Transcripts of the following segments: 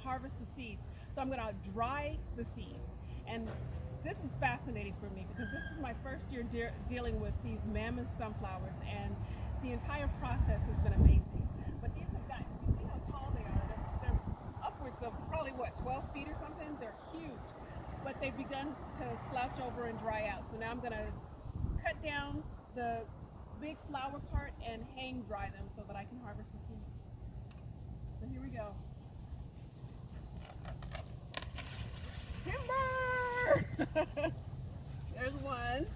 harvest the seeds. So I'm gonna dry the seeds. And this is fascinating for me because this is my first year dealing with these mammoth sunflowers, and the entire process has been amazing. But these have got, you see how tall they are? They're upwards of probably what, 12 feet or something? They're huge. But they've begun to slouch over and dry out. So now I'm gonna cut down the big flower part and hang dry them so that I can harvest the seeds. So here we go. Timber! There's one.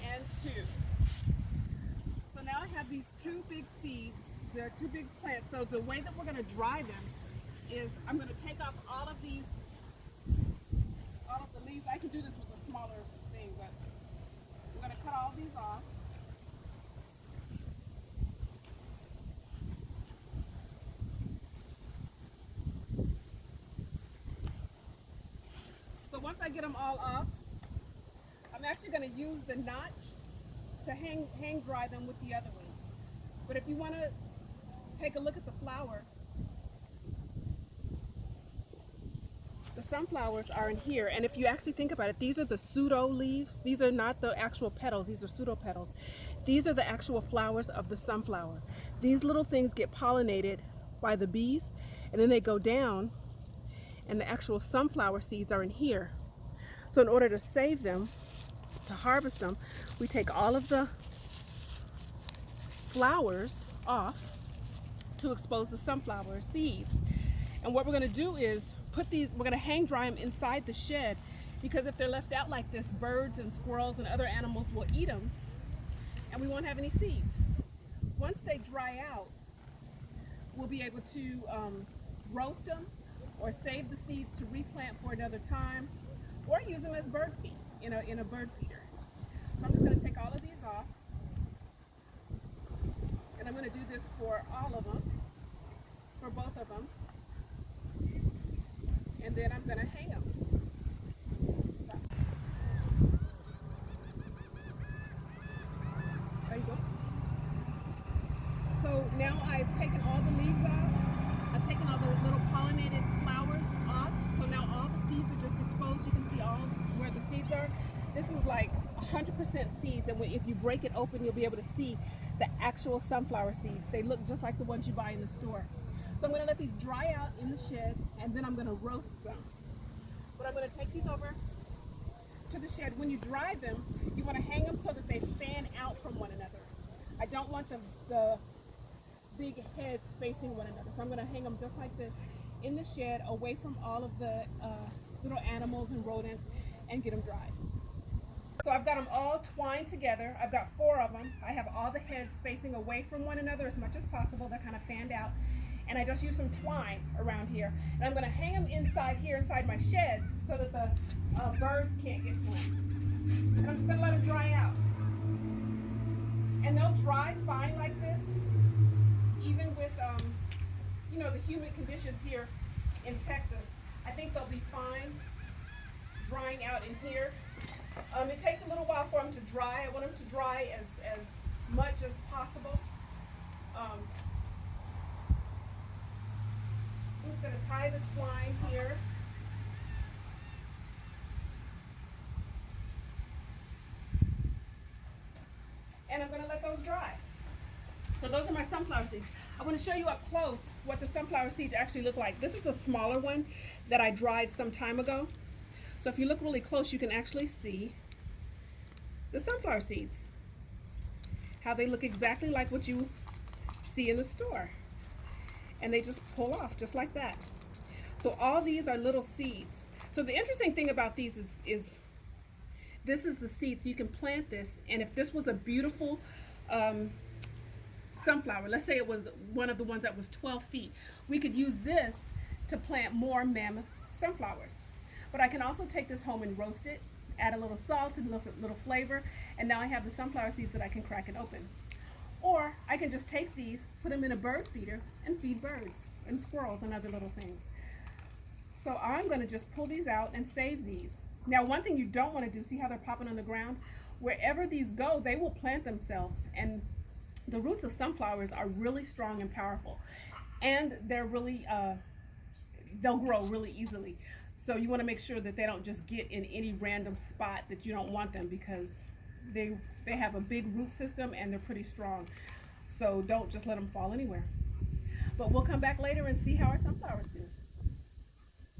And two. So now I have these two big seeds. They're two big plants. So the way that we're going to dry them is I'm going to take off all of these, all of the leaves. I can do this with a smaller thing, but I'm going to cut all these off. So once I get them all off, I'm actually going to use the notch to hang dry them with the other one. But if you want to take a look at the flower, the sunflowers are in here. And if you actually think about it, these are the pseudo leaves. These are not the actual petals. These are pseudo petals. These are the actual flowers of the sunflower. These little things get pollinated by the bees, and then they go down, and the actual sunflower seeds are in here. So in order to save them, to harvest them, we take all of the flowers off to expose the sunflower seeds. And what we're going to do is put these, we're going to hang dry them inside the shed, because if they're left out like this, birds and squirrels and other animals will eat them, and we won't have any seeds. Once they dry out, we'll be able to roast them or save the seeds to replant for another time, or use them as bird feed in a bird feeder. So I'm just going to take all of these off, and I'm going to do this for all of them, for both of them, and then I'm going to hang them. Stop. There you go. So now I've taken all the leaves off. I've taken all the little pollinated flowers off. So now all the seeds are just exposed. You can see all where the seeds are. This is like 100% seeds, and if you break it open, you'll be able to see the actual sunflower seeds. They look just like the ones you buy in the store. So I'm going to let these dry out in the shed, and then I'm going to roast some. But I'm going to take these over to the shed. When you dry them, you want to hang them so that they fan out from one another. I don't want the big heads facing one another. So I'm going to hang them just like this in the shed, away from all of the little animals and rodents, and get them dried. So I've got them all twined together. I've got 4 of them. I have all the heads facing away from one another as much as possible. They're kind of fanned out. And I just use some twine around here. And I'm going to hang them inside here, inside my shed, so that the birds can't get to them. And I'm just going to let them dry out. And they'll dry fine like this, even with, you know, the humid conditions here in Texas. I think they'll be fine drying out in here. It takes a little while for them to dry. I want them to dry as much as possible. I'm just going to tie the twine here. And I'm going to let those dry. So those are my sunflower seeds. I want to show you up close what the sunflower seeds actually look like. This is a smaller one that I dried some time ago. So if you look really close, you can actually see the sunflower seeds, how they look exactly like what you see in the store. And they just pull off just like that. So all these are little seeds. So the interesting thing about these is this is the seed. So you can plant this, and if this was a beautiful sunflower, let's say it was one of the ones that was 12 feet, we could use this to plant more mammoth sunflowers. But I can also take this home and roast it, add a little salt and a little flavor, and now I have the sunflower seeds that I can crack and open. Or I can just take these, put them in a bird feeder, and feed birds and squirrels and other little things. So I'm going to just pull these out and save these. Now, one thing you don't want to do, see how they're popping on the ground? Wherever these go, they will plant themselves, and The roots of sunflowers are really strong and powerful, and they're really they'll grow really easily. So you want to make sure that they don't just get in any random spot that you don't want them, because they have a big root system and they're pretty strong. So don't just let them fall anywhere. But we'll come back later and see how our sunflowers do.